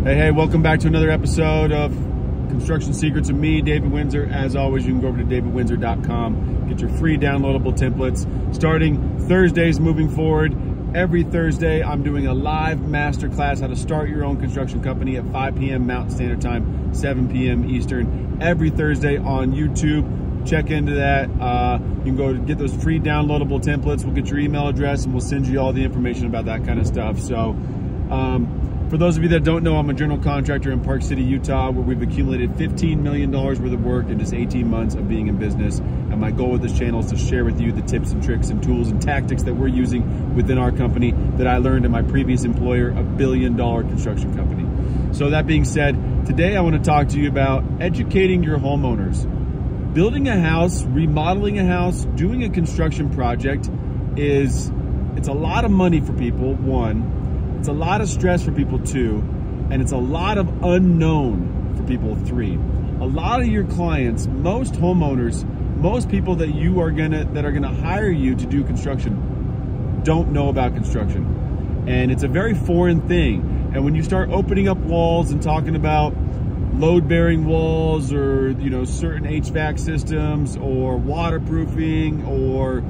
Hey, welcome back to another episode of Construction Secrets with me, David Wintzer. As always, you can go over to davidwintzer.com, get your free downloadable templates. Starting Thursdays moving forward, every Thursday I'm doing a live masterclass how to start your own construction company at 5 p.m. Mountain Standard Time, 7 p.m. Eastern, every Thursday on YouTube. Check into that. You can go get those free downloadable templates. We'll get your email address and we'll send you all the information about that kind of stuff. So, for those of you that don't know, I'm a general contractor in Park City, Utah, where we've accumulated $15 million worth of work in just 18 months of being in business. And my goal with this channel is to share with you the tips and tricks and tools and tactics that we're using within our company that I learned in my previous employer, a billion-dollar construction company. So that being said, today I want to talk to you about educating your homeowners. Building a house, remodeling a house, doing a construction project it's a lot of money for people, one. It's a lot of stress for people, two, and it's a lot of unknown for people, three. A lot of your clients, most homeowners, most people that are gonna hire you to do construction don't know about construction. And it's a very foreign thing. And when you start opening up walls and talking about load-bearing walls or certain HVAC systems or waterproofing or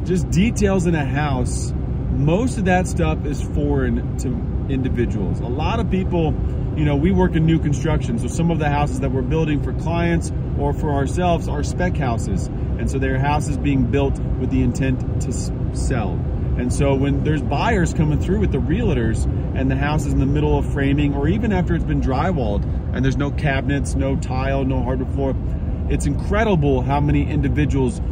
just details in a house, most of that stuff is foreign to individuals. A lot of people, we work in new construction, so some of the houses that we're building for clients or for ourselves are spec houses. And so they're houses being built with the intent to sell. And so when there's buyers coming through with the realtors and the house is in the middle of framing, or even after it's been drywalled and there's no cabinets, no tile, no hardwood floor, it's incredible how many individuals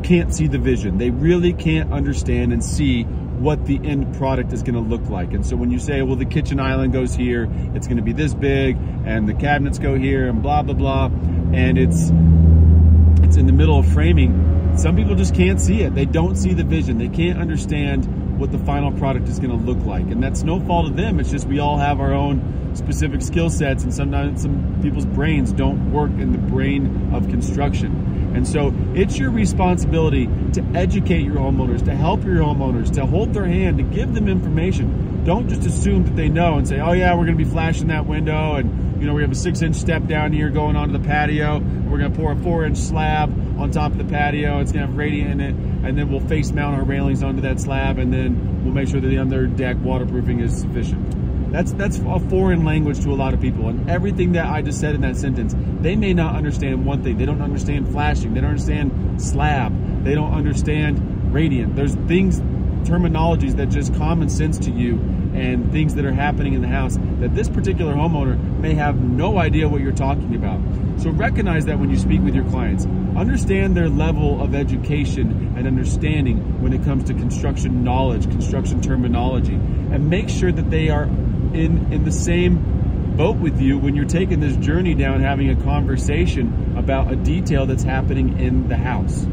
can't see the vision. They really can't understand and see what the end product is going to look like. And so when you say, well, the kitchen island goes here, it's going to be this big, and the cabinets go here, and blah, blah, blah, and it's in the middle of framing, some people just can't see it. They don't see the vision. They can't understand what the final product is going to look like. And that's no fault of them. It's just we all have our own specific skill sets, and sometimes some people's brains don't work in the brain of construction. And so it's your responsibility to educate your homeowners, to help your homeowners, to hold their hand, to give them information. Don't just assume that they know and say, oh yeah, we're gonna be flashing that window, and we have a 6-inch step down here going onto the patio. We're gonna pour a 4-inch slab on top of the patio. It's gonna have radiant in it, and then we'll face mount our railings onto that slab, and then we'll make sure that the under deck waterproofing is sufficient. That's a foreign language to a lot of people, and everything that I just said in that sentence, they may not understand one thing. They don't understand flashing. They don't understand slab. They don't understand radiant. There's terminologies that just common sense to you, and things that are happening in the house that this particular homeowner may have no idea what you're talking about. So recognize that when you speak with your clients. Understand their level of education and understanding when it comes to construction knowledge, construction terminology, and make sure that they are in the same boat with you when you're taking this journey down, having a conversation about a detail that's happening in the house.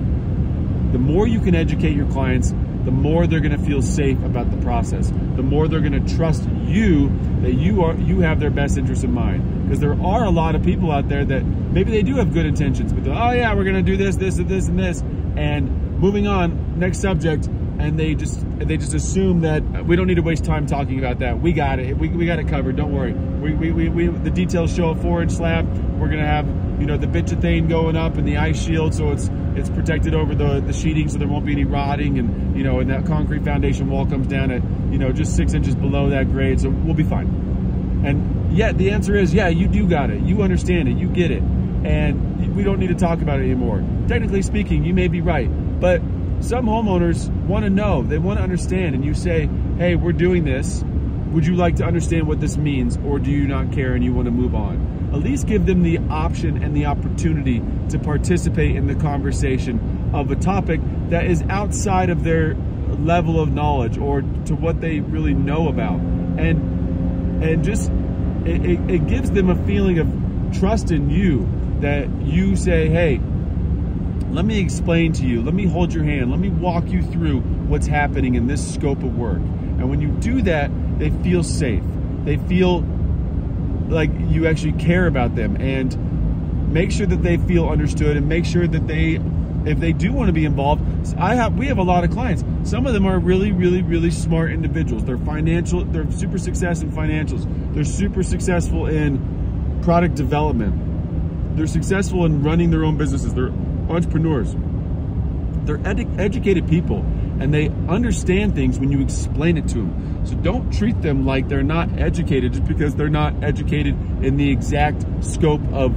The more you can educate your clients, the more they're going to feel safe about the process. The more they're going to trust you that you have their best interest in mind. Because there are a lot of people out there that maybe they do have good intentions, but oh yeah, we're going to do this, this, and this, and this, and moving on, next subject. And they just assume that we don't need to waste time talking about that. We got it. We got it covered. Don't worry. The details show a 4-inch slab. We're gonna have the bituthane going up and the ice shield, so it's protected over the sheeting, so there won't be any rotting, and and that concrete foundation wall comes down at just 6 inches below that grade, so we'll be fine. And yeah, the answer is yeah, you do got it. You understand it. You get it, and we don't need to talk about it anymore. Technically speaking, you may be right, but some homeowners want to know, they want to understand, and you say, hey, we're doing this. Would you like to understand what this means, or do you not care and you want to move on? At least give them the option and the opportunity to participate in the conversation of a topic that is outside of their level of knowledge or to what they really know about. And just, it gives them a feeling of trust in you, that you say, hey, let me explain to you, let me hold your hand, let me walk you through what's happening in this scope of work. And when you do that, they feel safe. They feel like you actually care about them, and make sure that they feel understood, and make sure that they if they do want to be involved, we have a lot of clients. Some of them are really, really, really smart individuals. They're super successful in financials. They're super successful in product development. They're successful in running their own businesses. They're entrepreneurs. They're educated people, and they understand things when you explain it to them. So don't treat them like they're not educated just because they're not educated in the exact scope of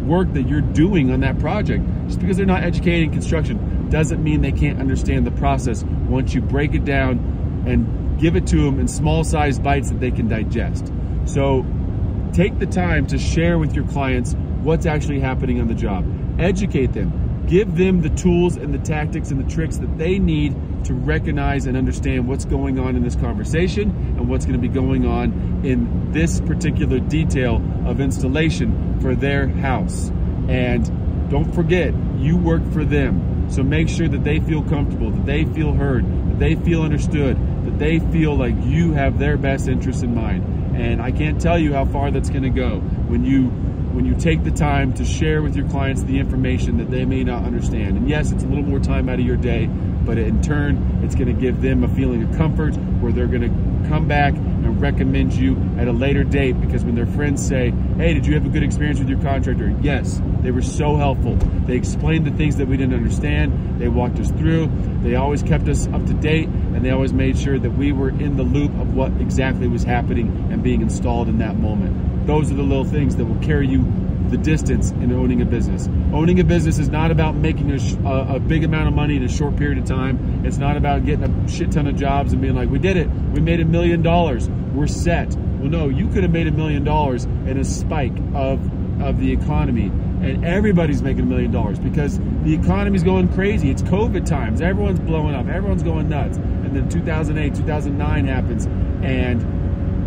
work that you're doing on that project. Just because they're not educated in construction doesn't mean they can't understand the process once you break it down and give it to them in small sized bites that they can digest. So take the time to share with your clients what's actually happening on the job. Educate them. Give them the tools and the tactics and the tricks that they need to recognize and understand what's going on in this conversation and what's going to be going on in this particular detail of installation for their house. And don't forget, you work for them. So make sure that they feel comfortable, that they feel heard, that they feel understood, that they feel like you have their best interests in mind. And I can't tell you how far that's going to go when you take the time to share with your clients the information that they may not understand. And yes, it's a little more time out of your day, but in turn, it's going to give them a feeling of comfort where they're going to come back and recommend you at a later date, because when their friends say, hey, did you have a good experience with your contractor? Yes, they were so helpful. They explained the things that we didn't understand. They walked us through. They always kept us up to date, and they always made sure that we were in the loop of what exactly was happening and being installed in that moment. Those are the little things that will carry you the distance in owning a business. Owning a business is not about making a big amount of money in a short period of time. It's not about getting a shit ton of jobs and being like, we did it, we made $1 million, we're set. Well, no, you could have made $1 million in a spike of the economy, and everybody's making $1 million because the economy's going crazy. It's COVID times, everyone's blowing up, everyone's going nuts. And then 2008, 2009 happens, and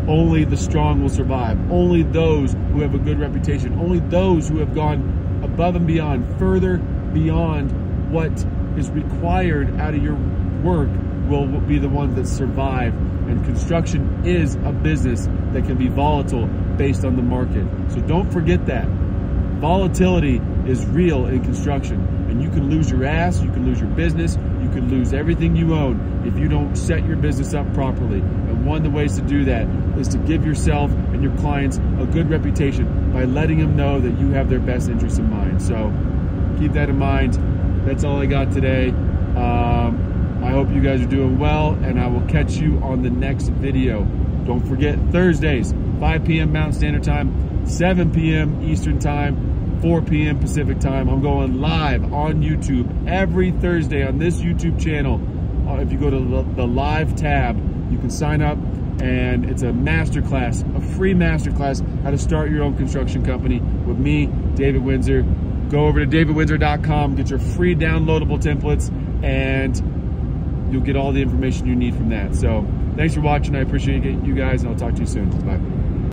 only the strong will survive. Only those who have a good reputation, only those who have gone above and beyond, further beyond what is required out of your work will be the ones that survive. And construction is a business that can be volatile based on the market. So don't forget that. Volatility is real in construction, and you can lose your ass, you can lose your business, you can lose everything you own if you don't set your business up properly. And one of the ways to do that is to give yourself and your clients a good reputation by letting them know that you have their best interests in mind. So keep that in mind. That's all I got today. I hope you guys are doing well, and I will catch you on the next video. Don't forget, Thursdays, 5 p.m. Mountain Standard Time, 7 p.m. Eastern Time, 4 p.m. Pacific Time. I'm going live on YouTube every Thursday on this YouTube channel. If you go to the live tab, you can sign up, and it's a masterclass, a free masterclass, how to start your own construction company with me, David Wintzer. Go over to davidwintzer.com, get your free downloadable templates, and you'll get all the information you need from that. So thanks for watching. I appreciate you guys, and I'll talk to you soon. Bye.